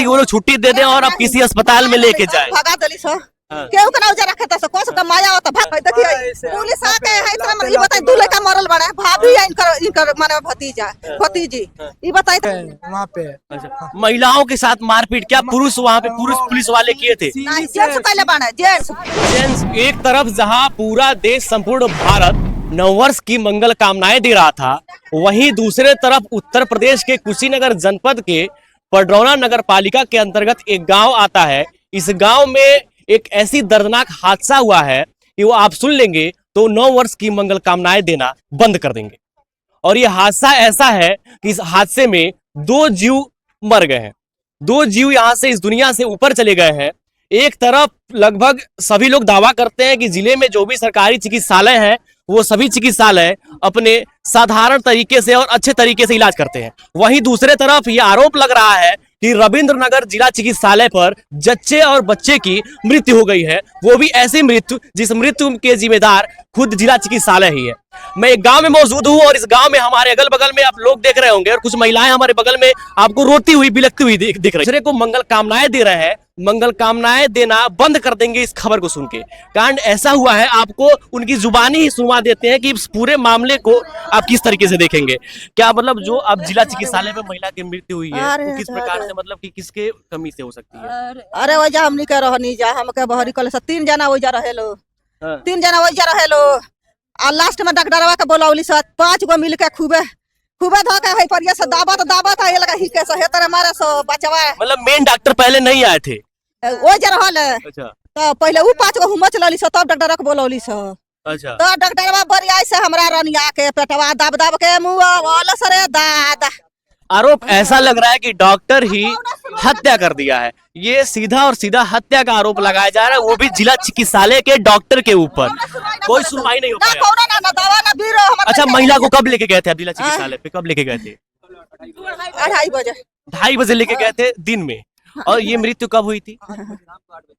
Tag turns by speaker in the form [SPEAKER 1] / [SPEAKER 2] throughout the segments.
[SPEAKER 1] कि वो लोग छुट्टी दे दें और अब किसी अस्पताल में लेके जाए।
[SPEAKER 2] भगा दली सो केहू के ना उजा रखे त कौन सा माया होता भाग देखिए पुलिस आके है इतना ई बताई दू लड़का मरल बड़ा भाभी है इनकर माने भतीजा भतीजी ई बताई
[SPEAKER 3] वहाँ पे।
[SPEAKER 1] अच्छा, महिलाओं के साथ मारपीट क्या पुरुष वहाँ पे पुरुष पुलिस वाले किए थे?
[SPEAKER 2] नहीं जेंट्स पहले बना जेंट्स
[SPEAKER 1] जेंट्स। एक तरफ जहाँ पूरा देश संपूर्ण भारत नववर्ष की मंगल कामनाएं दे रहा था, वहीं दूसरे तरफ उत्तर प्रदेश के कुशीनगर जनपद के पडरौना नगर पालिका के अंतर्गत एक गांव आता है। इस गांव में एक ऐसी दर्दनाक हादसा हुआ है कि वो आप सुन लेंगे तो 9 वर्ष की मंगल कामनाएं देना बंद कर देंगे। और ये हादसा ऐसा है कि इस हादसे में 2 जीव मर गए हैं, 2 जीव यहाँ से इस दुनिया से ऊपर चले गए हैं। एक तरफ लगभग सभी लोग दावा करते हैं कि जिले में जो भी सरकारी चिकित्सालय है वो सभी चिकित्सालय अपने साधारण तरीके से और अच्छे तरीके से इलाज करते हैं। वहीं दूसरे तरफ ये आरोप लग रहा है कि रविंद्र नगर जिला चिकित्सालय पर जच्चे और बच्चे की मृत्यु हो गई है, वो भी ऐसी मृत्यु जिस मृत्यु के जिम्मेदार खुद जिला चिकित्सालय ही है। मैं एक गांव में मौजूद हूं और इस गांव में हमारे अगल बगल में आप लोग देख रहे होंगे और कुछ महिलाएं हमारे बगल में आपको रोती हुई बिलखती हुई दिख रही है। दूसरे को मंगल कामनाएं दे रहे हैं, मंगल कामनाएं देना बंद कर देंगे इस खबर को सुन के। कांड ऐसा हुआ है, आपको उनकी जुबानी ही सुनवा देते हैं कि इस पूरे मामले को आप किस तरीके से देखेंगे। क्या मतलब जो अब जिला चिकित्सालय में महिला की मृत्यु हुई है वो किस प्रकार से मतलब कि किसके कमी से हो सकती है?
[SPEAKER 2] अरे वजह हमनी के रहनी जा हमके बहरी कल से 3 जना वजह रहेलो 3 जना वजह रहेलो आ लास्ट में डॉक्टरवा के बोलौली से 5 गो मिल के खूबे धोके है पर ये से दाबत है ये लगा ही के से तरह मारे सो बचवा
[SPEAKER 1] मतलब मेन डॉक्टर पहले नहीं आए थे
[SPEAKER 2] वो जे रहल।
[SPEAKER 1] अच्छा,
[SPEAKER 2] तो पहले उ 5 गो हुमच लली से तब डॉक्टर के बोलौली से।
[SPEAKER 1] अच्छा,
[SPEAKER 2] तो डॉक्टरवा बरिया से हमरा रनिया के पेटवा दाब के मुंह वाला सरे दादा।
[SPEAKER 1] आरोप ऐसा लग रहा है कि डॉक्टर ही हत्या कर दिया है। ये सीधा और सीधा हत्या का आरोप लगाया जा रहा है, वो भी जिला चिकित्सालय के डॉक्टर के ऊपर। कोई सुनवाई नहीं हो
[SPEAKER 2] ना
[SPEAKER 1] पाया।
[SPEAKER 2] कौनो ना दवा ना बीरो।
[SPEAKER 1] अच्छा, महिला को कब लेके गए थे आप जिला चिकित्सालय पे? कब लेके गए थे?
[SPEAKER 2] 2:30 बजे
[SPEAKER 1] 2:30 बजे लेके गए थे दिन में। और ये मृत्यु कब हुई थी?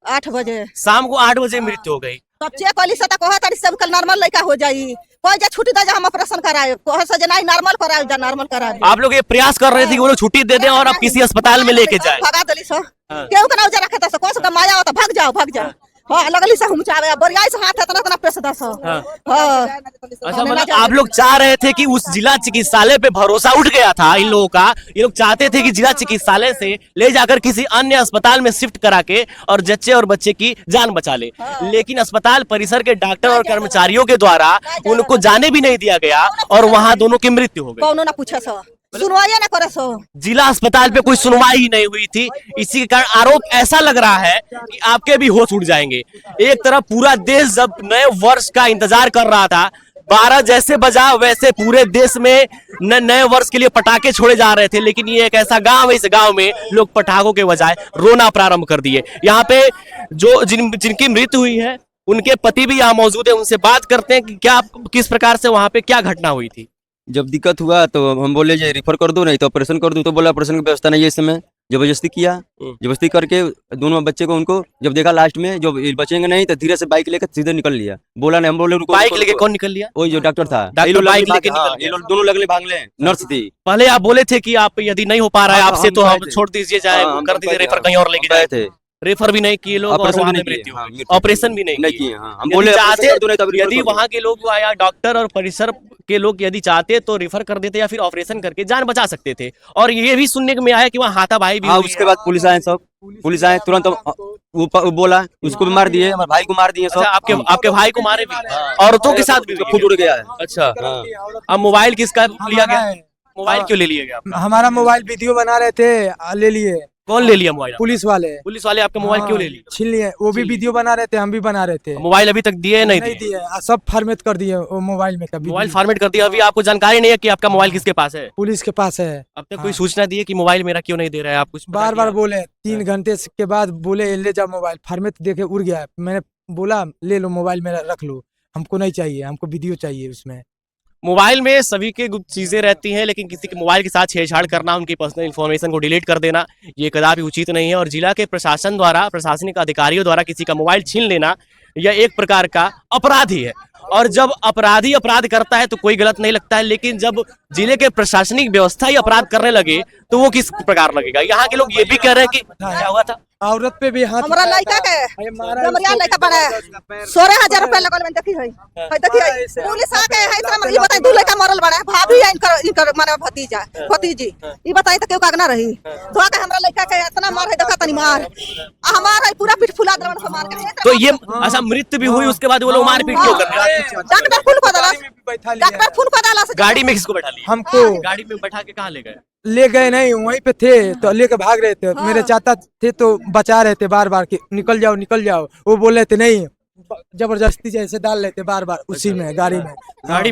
[SPEAKER 2] 8 बजे
[SPEAKER 1] शाम को 8 बजे मृत्यु हो गई।
[SPEAKER 2] तब चेक कली से कहा तारी सब कल नॉर्मल लड़का हो जाई कोई जे छुट्टी दे जा हम ऑपरेशन कराए कहे से जे नहीं नॉर्मल कराए जा नॉर्मल कराए।
[SPEAKER 1] आप लोग ये प्रयास कर रहे थे कि वो लोग छुट्टी दे दें और अब किसी अस्पताल में लेके जाए।
[SPEAKER 2] भगा दली सो केहू के ना उजा रखे त कौन सा माया होता भाग जाओ हां लगली से हम चावे बरिया से हाथ इतना प्रेस दस। हां
[SPEAKER 1] अच्छा, मतलब आप लोग चाह रहे थे कि उस जिला चिकित्सालय पे भरोसा उठ गया था इन लोगों का। ये लोग चाहते थे कि जिला चिकित्सालय से ले जाकर किसी अन्य अस्पताल में शिफ्ट करा के और जच्चे और बच्चे की जान बचा ले, लेकिन अस्पताल परिसर के डॉक्टर और कर्मचारियों के द्वारा उनको जाने भी नहीं दिया गया और वहाँ दोनों की मृत्यु हो गई।
[SPEAKER 2] कौनो ना पूछे सो सुनवाई ना करे सो।
[SPEAKER 1] जिला अस्पताल पे कोई सुनवाई ही नहीं हुई थी। इसी के कारण आरोप ऐसा लग रहा है कि आपके भी होश उड़ जाएंगे। एक तरफ पूरा देश जब नए वर्ष का इंतजार कर रहा था, 12 जैसे बजा वैसे पूरे देश में नए वर्ष के लिए पटाखे छोड़े जा रहे थे, लेकिन ये एक ऐसा गांव है, इस गांव में लोग पटाखों के बजाय रोना प्रारंभ कर दिए। यहाँ पे जो जिनकी मृत्यु हुई है उनके पति भी यहाँ मौजूद है, उनसे बात करते हैं कि क्या किस प्रकार से वहाँ पे क्या घटना हुई थी।
[SPEAKER 4] जब दिक्कत हुआ तो हम बोले जो रेफर कर दो, नहीं तो ऑपरेशन कर दो, तो बोला ऑपरेशन की व्यवस्था नहीं है इस समय। जबरदस्ती किया, जबरदस्ती करके दोनों बच्चे को उनको जब देखा लास्ट में जो बचेंगे नहीं तो धीरे से बाइक लेकर सीधे निकल लिया। बोला नहीं, हम बोले
[SPEAKER 1] बाइक लेके कौन निकल लिया?
[SPEAKER 4] वही जो डॉक्टर था,
[SPEAKER 1] बाइक लेके निकल
[SPEAKER 4] ये लोग दोनों लगले भाग ले। नर्स थी।
[SPEAKER 1] पहले आप बोले थे कि आप यदि नहीं हो पा रहा है आपसे तो हम छोड़ दीजिए, चाहे कर दीजिए रेफर कहीं और लेके जाए थे। रेफर भी नहीं किए लोग, ऑपरेशन भी नहीं किए।
[SPEAKER 4] हम बोले
[SPEAKER 1] यदि वहाँ के लोग या डॉक्टर और परिसर के लोग यदि चाहते तो रेफर कर देते या फिर ऑपरेशन करके जान बचा सकते थे। और ये भी सुनने में आया कि वहाँ हाथापाई भी हुई।
[SPEAKER 4] उसके बाद पुलिस आए, सब पुलिस आए तुरंत बोला उसको भी मार दिए, हमारे भाई को मार दिए सब।
[SPEAKER 1] आपके भाई को मारे भी, औरतों के साथ भी
[SPEAKER 4] फुट उड़ गया है।
[SPEAKER 1] अच्छा, अब मोबाइल किसका लिया गया? मोबाइल क्यों ले लिया गया?
[SPEAKER 3] हमारा मोबाइल वीडियो बना रहे थे, ले लिए।
[SPEAKER 1] कौन ले लिया मोबाइल?
[SPEAKER 3] पुलिस वाले
[SPEAKER 1] आपका मोबाइल क्यों ले लिया?
[SPEAKER 3] छीन लिए। वो भी वीडियो बना रहे थे, हम भी बना रहे थे।
[SPEAKER 1] मोबाइल अभी तक दिए नहीं
[SPEAKER 3] दिए, सब फॉर्मेट कर दिए वो मोबाइल में।
[SPEAKER 1] मोबाइल फॉर्मेट कर दिया। अभी आपको जानकारी नहीं है कि आपका मोबाइल किसके पास है?
[SPEAKER 3] पुलिस के पास है।
[SPEAKER 1] अब तक कोई सूचना दी है कि मोबाइल मेरा क्यों नहीं दे रहा है? आप कुछ
[SPEAKER 3] बार बोले, 3 घंटे के बाद बोले ले जाओ मोबाइल, फॉर्मेट देके उड़ गया। मैंने बोला ले लो मोबाइल मेरा, रख लो, हमको नहीं चाहिए, हमको वीडियो चाहिए। उसमें
[SPEAKER 1] मोबाइल में सभी के गुप्त चीजें रहती हैं, लेकिन किसी के मोबाइल के साथ छेड़छाड़ करना, उनकी पर्सनल इन्फॉर्मेशन को डिलीट कर देना, ये कदापि उचित नहीं है। और जिला के प्रशासन द्वारा, प्रशासनिक अधिकारियों द्वारा किसी का मोबाइल छीन लेना यह एक प्रकार का अपराध ही है। और जब अपराधी अपराध करता है तो कोई गलत नहीं लगता है, लेकिन जब जिले के प्रशासनिक व्यवस्था ही अपराध करने लगे तो वो किस प्रकार लगेगा। यहाँ के लोग ये भी कह रहे हैं कि क्या हुआ था,
[SPEAKER 3] औरत पे भी हाथ
[SPEAKER 2] हमरा लड़का के
[SPEAKER 3] अरे मारा
[SPEAKER 2] हमरिया लड़का पड़ा 16,000 रुपया लगल में देखी है देखी है पुलिस आके है इतना ई बताई दू लड़का मरल बड़ा भाभी है इनकर माने भतीजा भतीजी ई बताई त केहू कागना रही तो के हमरा लड़का के इतना मार है देखा तनी मार हमारा पूरा पीठ फुला दरन से मार के
[SPEAKER 1] तो ये ऐसा मृत्यु भी हुई, उसके बाद वो लोग मारपीट क्यों कर रहे हैं?
[SPEAKER 2] डॉक्टर फोन को दला
[SPEAKER 3] बैठा लिया
[SPEAKER 2] डॉक्टर फोन को दला
[SPEAKER 1] गाड़ी में किसको बैठा लिया?
[SPEAKER 3] हमको
[SPEAKER 1] गाड़ी में बैठा के कहाँ ले गए?
[SPEAKER 3] ले गए नहीं, वहीं पे थे तो लेके भाग रहे थे। मेरे चाचा थे तो बचा रहे थे बार बार कि निकल जाओ। वो बोल रहे थे नहीं, जबरदस्ती जैसे डाल लेते बार बार उसी में गाड़ी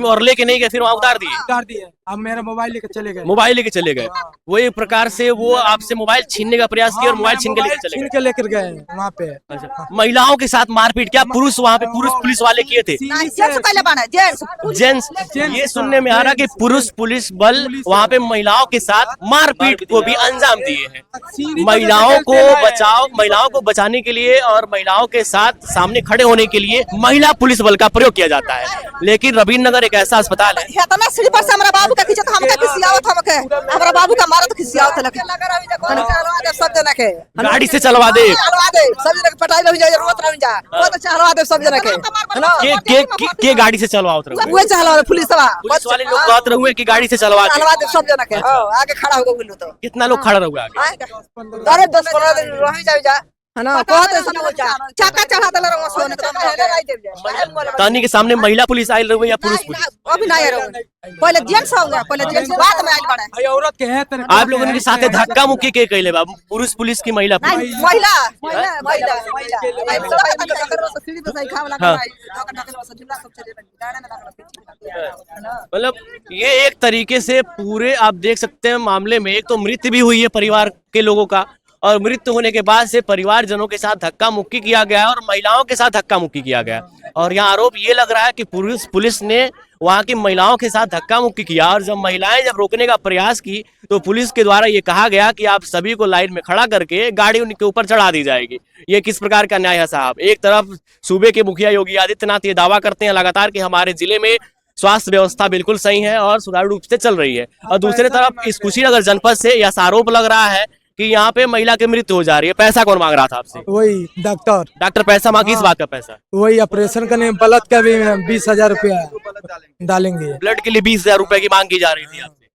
[SPEAKER 3] में
[SPEAKER 1] और लेके नहीं गए, फिर वहाँ उतार दिए?
[SPEAKER 3] उतार दिए। अब मेरा मोबाइल लेके चले गए।
[SPEAKER 1] मोबाइल लेके चले गए। वो एक प्रकार से वो आपसे मोबाइल छीनने का प्रयास किया और मोबाइल छीन के लेके चले
[SPEAKER 3] छीन
[SPEAKER 1] गए।
[SPEAKER 3] के लेकर गए वहाँ पे।
[SPEAKER 1] अच्छा, महिलाओं के साथ मारपीट क्या पुरुष वहाँ पे पुरुष पुलिस वाले किए थे?
[SPEAKER 2] नहीं जेंट्स पहले बना जेंट्स
[SPEAKER 1] जेंट्स ये सुनने में आ रहा कि पुरुष पुलिस बल वहाँ पे महिलाओं के साथ मारपीट को भी अंजाम दिए हैं। महिलाओं को बचाने के लिए और महिलाओं के साथ सामने खड़े होने के लिए महिला पुलिस बल का प्रयोग किया जाता है। लेकिन रवींद्र नगर एक ऐसा अस्पताल है,
[SPEAKER 2] इतना सीढ़ी पर से हमरा बाबू का खींचत हमका खिसियावत हमके हमरा बाबू का मारत खिसियावत लगे सब जना के
[SPEAKER 1] गाड़ी से चलवा दे।
[SPEAKER 2] चलवा दे सब जना के पटाई रह जाए जरूरत रह जा वो तो चलवा दे सब जना के है ना
[SPEAKER 1] के गाड़ी से चलवाओ रहे
[SPEAKER 2] वो चलवा दे पुलिस
[SPEAKER 1] वाले लोग कहते रहुए कि गाड़ी से चलवा दे।
[SPEAKER 2] चलवा दे सब जना के हां आगे खड़ा हो गए तो
[SPEAKER 1] कितना लोग खड़ा रहुए आगे?
[SPEAKER 2] अरे 10-15 दिन रह जा है ना कहत ऐसा हो जा चाका चढ़ा देला रंग सोने के पहले नहीं दे जाए
[SPEAKER 1] तानी के सामने महिला पुलिस आई रहुए या पुरुष पुलिस?
[SPEAKER 2] अभी नहीं रहो पहले जेंट्स हो गया पहले जेंट्स बाद में आइल बड़ा
[SPEAKER 3] भाई औरत के है तेरे
[SPEAKER 1] आप लोगों के साथ धक्का मुक्की के कहले बा पुरुष पुलिस की महिला पुलिस?
[SPEAKER 2] नहीं महिला सीढ़ी पे सही खावला
[SPEAKER 1] मतलब ये एक तरीके से पूरे आप देख सकते हैं मामले में एक तो मृत्यु भी हुई है परिवार के लोगों का, और मृत्यु होने के बाद से परिवारजनों के साथ धक्का मुक्की किया गया और महिलाओं के साथ धक्का मुक्की किया गया। और यहाँ आरोप ये लग रहा है कि पुलिस ने वहाँ की महिलाओं के साथ धक्का मुक्की किया, और जब महिलाएं रोकने का प्रयास की तो पुलिस के द्वारा ये कहा गया कि आप सभी को लाइन में खड़ा करके गाड़ी उनके ऊपर चढ़ा दी जाएगी। ये किस प्रकार का न्याय है साहब? एक तरफ सूबे के मुखिया योगी आदित्यनाथ ये दावा करते हैं लगातार कि हमारे जिले में स्वास्थ्य व्यवस्था बिल्कुल सही है और सुचारू रूप से चल रही है, और दूसरी तरफ इस कुशीनगर जनपद से यह आरोप लग रहा है कि यहाँ पे महिला की मृत्यु हो जा रही है। पैसा कौन मांग रहा था आपसे?
[SPEAKER 3] वही डॉक्टर
[SPEAKER 1] पैसा मांगी? किस बात का पैसा?
[SPEAKER 3] वही ऑपरेशन करने ब्लड का भी 20,000 रुपया डालेंगे।
[SPEAKER 1] ब्लड के लिए 20,000 रुपए की मांग की जा रही थी आपसे?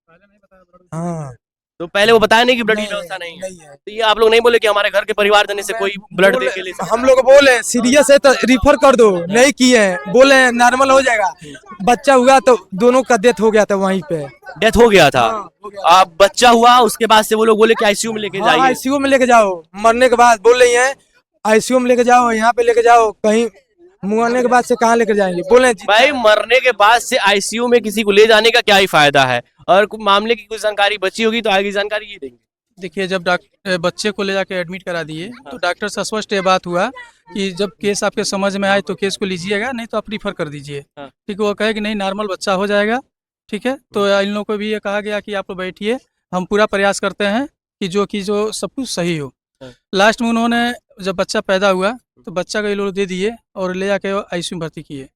[SPEAKER 3] हाँ
[SPEAKER 1] तो पहले वो बताया नहीं कि ब्लड की व्यवस्था नहीं है? तो ये आप लोग नहीं बोले कि हमारे घर के परिवारजन से कोई ब्लड दे के ले सकता है?
[SPEAKER 3] हम लोग बोले सीरियस है तो रिफर कर दो, नहीं किए बोले नॉर्मल हो जाएगा। बच्चा हुआ तो दोनों का डेथ हो गया था, वहीं पे
[SPEAKER 1] डेथ हो गया था। आप बच्चा हुआ उसके बाद से वो लोग बोले कि आईसीयू में लेके जाइए।
[SPEAKER 3] आईसीयू में लेके जाओ, मरने के बाद बोल रही है आईसीयू में लेके जाओ, यहाँ पे लेके जाओ, कहीं मुआने के बाद से कहाँ लेकर जाएंगे? बोले
[SPEAKER 1] भाई मरने के बाद से आईसीयू में किसी को ले जाने का क्या ही फायदा है? और मामले की कुछ जानकारी बची होगी तो आगे जानकारी ये देंगे।
[SPEAKER 5] देखिए, जब बच्चे को ले जाके एडमिट करा दिए तो डॉक्टर से स्पष्ट ये बात हुआ कि जब केस आपके समझ में आए तो केस को लीजिएगा, नहीं तो आप रिफर कर दीजिए। ठीक है, वो कहे कि नहीं नॉर्मल बच्चा हो जाएगा। ठीक है, तो इन लोगों को भी ये कहा गया कि आप लोग बैठिए, हम पूरा प्रयास करते हैं कि जो सब कुछ सही हो। लास्ट में उन्होंने जब बच्चा पैदा हुआ तो बच्चा को ये लोग दे दिए और ले जाके आईसीयू में भर्ती किए।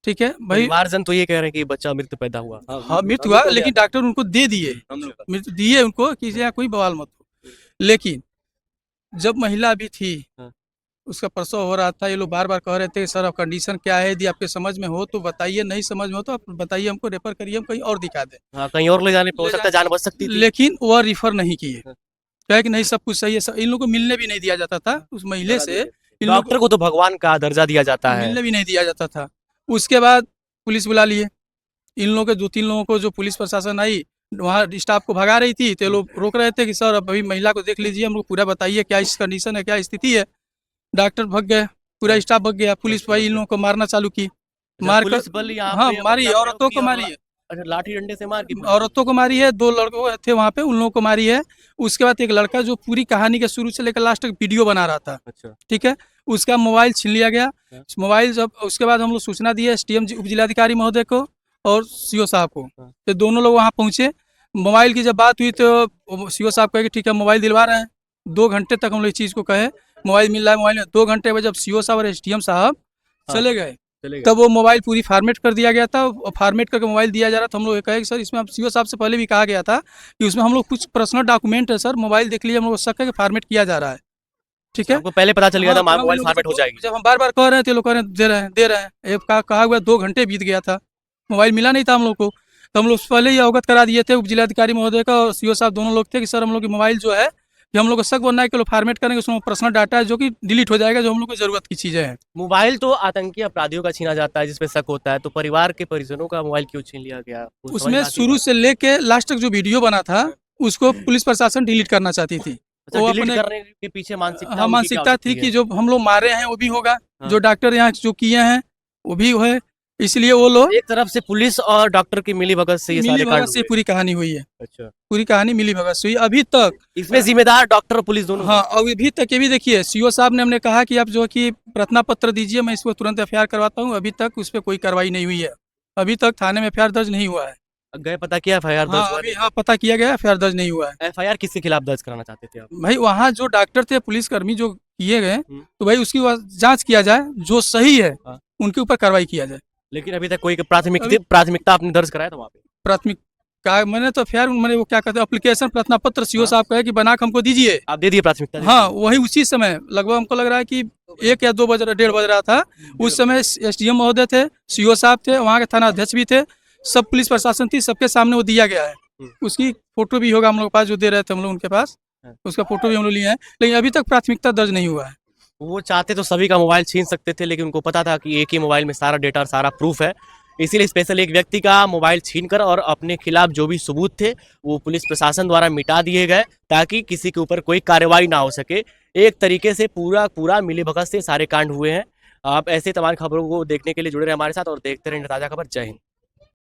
[SPEAKER 5] ठीक है भाई,
[SPEAKER 1] परिवारजन तो ये कह रहे हैं कि बच्चा मृत्यु पैदा हुआ।
[SPEAKER 5] हाँ मृत्यु हुआ, लेकिन डॉक्टर उनको दे दिए, मृत्यु दिए उनको कि यहाँ कोई बवाल मत हो। लेकिन जब महिला भी थी उसका प्रसव हो रहा था, ये लोग बार बार कह रहे थे कि सर अब कंडीशन क्या है, यदि आपके समझ में हो तो बताइए, नहीं समझ में हो तो आप बताइए, हमको रेफर करिए, हम कहीं और दिखा दें।
[SPEAKER 1] हाँ, कहीं और ले जाने पे हो सकता है जान बच सकती थी।
[SPEAKER 5] लेकिन वह रिफर नहीं किए, क्या कि नहीं सब कुछ सही है। इन लोगों को मिलने भी नहीं दिया जाता था उस महिला से।
[SPEAKER 1] डॉक्टर को तो भगवान का दर्जा दिया जाता है,
[SPEAKER 5] मिलने भी नहीं दिया जाता था। उसके बाद पुलिस बुला लिए इन लोगों के, 2-3 लोगों को, जो पुलिस प्रशासन आई वहाँ स्टाफ को भगा रही थी, तो लोग रोक रहे थे कि सर अभी महिला को देख लीजिए, हमको पूरा बताइए क्या इस कंडीशन है, क्या स्थिति है। डॉक्टर भग गए, पूरा स्टाफ भग गया, पुलिस भाई इन लोगों को मारना चालू की, मारकर हाँ मारी, औरतों को मारी है।
[SPEAKER 1] अच्छा, लाठी डंडे से मार की
[SPEAKER 5] औरतों को मारी है, 2 लड़कों थे वहाँ पे, उन लोगों को मारी है। उसके बाद एक लड़का जो पूरी कहानी के शुरू से लेकर लास्ट तक वीडियो बना रहा था।
[SPEAKER 1] अच्छा,
[SPEAKER 5] ठीक है, उसका मोबाइल छीन लिया गया। मोबाइल जब उसके बाद हम लोग सूचना दिए एसडीएम उप जिलाधिकारी महोदय को और सीओ साहब को, तो दोनों लोग वहाँ पहुँचे। मोबाइल की जब बात हुई तो सीओ साहब कहे कि ठीक है मोबाइल दिलवा रहे हैं। 2 घंटे तक हम लोग इस चीज़ को कहे मोबाइल मिल रहा है, मोबाइल में 2 घंटे में जब सीओ साहब और एसडीएम साहब चले गए
[SPEAKER 1] चले गए।
[SPEAKER 5] तब वो मोबाइल पूरी फॉर्मेट कर दिया गया था और फॉर्मेट करके मोबाइल दिया जा रहा था। हम लोग कहे कि सर इसमें आप सीओ साहब से पहले भी कहा गया था कि उसमें हम लोग कुछ पर्सनल डॉक्यूमेंट है सर, मोबाइल देख लीजिए, हम लोग को शक है कि फॉर्मेट किया जा रहा है। ठीक है,
[SPEAKER 1] आपको पहले पता चल गया था
[SPEAKER 5] हाँ,
[SPEAKER 1] मोबाइल फॉर्मेट हो जाएगी।
[SPEAKER 5] जब हम बार बार कह रहे थे, लोग कह रहे हैं दे रहे हैं दे रहे हैं, एक कहा हुआ 2 घंटे बीत गया था, मोबाइल मिला नहीं था हम लोग को। तो हम लोग पहले ही अवगत करा दिए थे उप जिलाधिकारी महोदय का और सीओ साहब दोनों लोग थे कि सर हम लोग की मोबाइल जो है कि हम लोग को शक बनना है कि लोग फॉर्मेट करेंगे, उसमें पर्सनल डाटा है जो कि डिलीट हो जाएगा, जो हम लोग को जरूरत की चीज़ें हैं।
[SPEAKER 1] मोबाइल तो आतंकी अपराधियों का छीना जाता है जिसपे शक होता है, तो परिवार के परिजनों का मोबाइल क्यों छीन लिया गया? वो समझ
[SPEAKER 5] उसमें
[SPEAKER 1] में आती
[SPEAKER 5] शुरू
[SPEAKER 1] बात।
[SPEAKER 5] से लेके लास्ट तक जो वीडियो बना था उसको पुलिस प्रशासन डिलीट करना चाहती थी।
[SPEAKER 1] अच्छा,
[SPEAKER 5] वो
[SPEAKER 1] डिलीट
[SPEAKER 5] अपने
[SPEAKER 1] करने के पीछे मानसिकता
[SPEAKER 5] हाँ
[SPEAKER 1] उनकी क्या
[SPEAKER 5] मानसिकता
[SPEAKER 1] हो
[SPEAKER 5] थी
[SPEAKER 1] सकती
[SPEAKER 5] कि
[SPEAKER 1] है?
[SPEAKER 5] जो हम लोग मारे हैं वो भी होगा,
[SPEAKER 1] हाँ।
[SPEAKER 5] जो डॉक्टर यहाँ जो किए हैं वो भी है, इसलिए वो लोग
[SPEAKER 1] एक तरफ से पुलिस और डॉक्टर की मिलीभगत से ये
[SPEAKER 5] मिली
[SPEAKER 1] सारे कांड
[SPEAKER 5] भगत से
[SPEAKER 1] हुए।
[SPEAKER 5] पूरी कहानी हुई है।
[SPEAKER 1] अच्छा,
[SPEAKER 5] पूरी कहानी मिली भगत से हुई अभी तक।
[SPEAKER 1] इसमें जिम्मेदार डॉक्टर और पुलिस दोनों
[SPEAKER 5] हाँ, और अभी तक ये भी देखिए सीओ साहब ने हमने कहा कि आप जो है कि प्रार्थना पत्र दीजिए, मैं इसको तुरंत एफआईआर करवाता हूँ, अभी तक उस पर कोई कार्रवाई नहीं हुई है। अभी तक थाने में एफआईआर दर्ज नहीं हुआ है।
[SPEAKER 1] हैं। गए पता किया एफआईआर दर्ज
[SPEAKER 5] हाँ
[SPEAKER 1] हुआ
[SPEAKER 5] अभी हाँ पता किया गया, एफआईआर दर्ज नहीं हुआ है।
[SPEAKER 1] एफआईआर किसके खिलाफ दर्ज कराना चाहते थे आप?
[SPEAKER 5] भाई वहाँ जो डॉक्टर थे, पुलिसकर्मी जो किए गए,
[SPEAKER 1] हम्म।
[SPEAKER 5] तो भाई उसकी जांच किया जाए, जो सही है
[SPEAKER 1] हाँ।
[SPEAKER 5] उनके ऊपर कार्रवाई किया जाए।
[SPEAKER 1] लेकिन अभी तक कोई प्राथमिकता आपने दर्ज कराया था वहाँ पे?
[SPEAKER 5] प्राथमिक का मैंने तो फिर मैंने वो क्या कहते हैं एप्लीकेशन प्रार्थना पत्र सीओ
[SPEAKER 1] हाँ।
[SPEAKER 5] साहब कहे कि बना के हमको दीजिए।
[SPEAKER 1] आप दे दिए प्राथमिकता?
[SPEAKER 5] हाँ वही उसी समय लगभग हमको लग रहा है कि 1 या 2 बज रहा 1:30 बज रहा था उस समय। एसडीएम महोदय थे, सीओ साहब थे, वहाँ के थाना अध्यक्ष भी थे, सब पुलिस प्रशासन थी, सबके सामने वो दिया गया है। उसकी फोटो भी होगा हम लोग के पास, जो दे रहे थे हम लोग उनके पास, उसका फोटो भी हम लोग लिए हैं, लेकिन अभी तक प्राथमिकता दर्ज नहीं हुआ है।
[SPEAKER 1] वो चाहते तो सभी का मोबाइल छीन सकते थे, लेकिन उनको पता था कि एक ही मोबाइल में सारा डेटा और सारा प्रूफ है, इसीलिए स्पेशल एक व्यक्ति का मोबाइल छीनकर और अपने खिलाफ जो भी सबूत थे वो पुलिस प्रशासन द्वारा मिटा दिए गए ताकि किसी के ऊपर कोई कार्रवाई ना हो सके। एक तरीके से पूरा मिलीभगत से सारे कांड हुए हैं। आप ऐसे तमाम खबरों को देखने के लिए जुड़े रहे हमारे साथ और देखते रहें ताज़ा खबर। जय हिंद।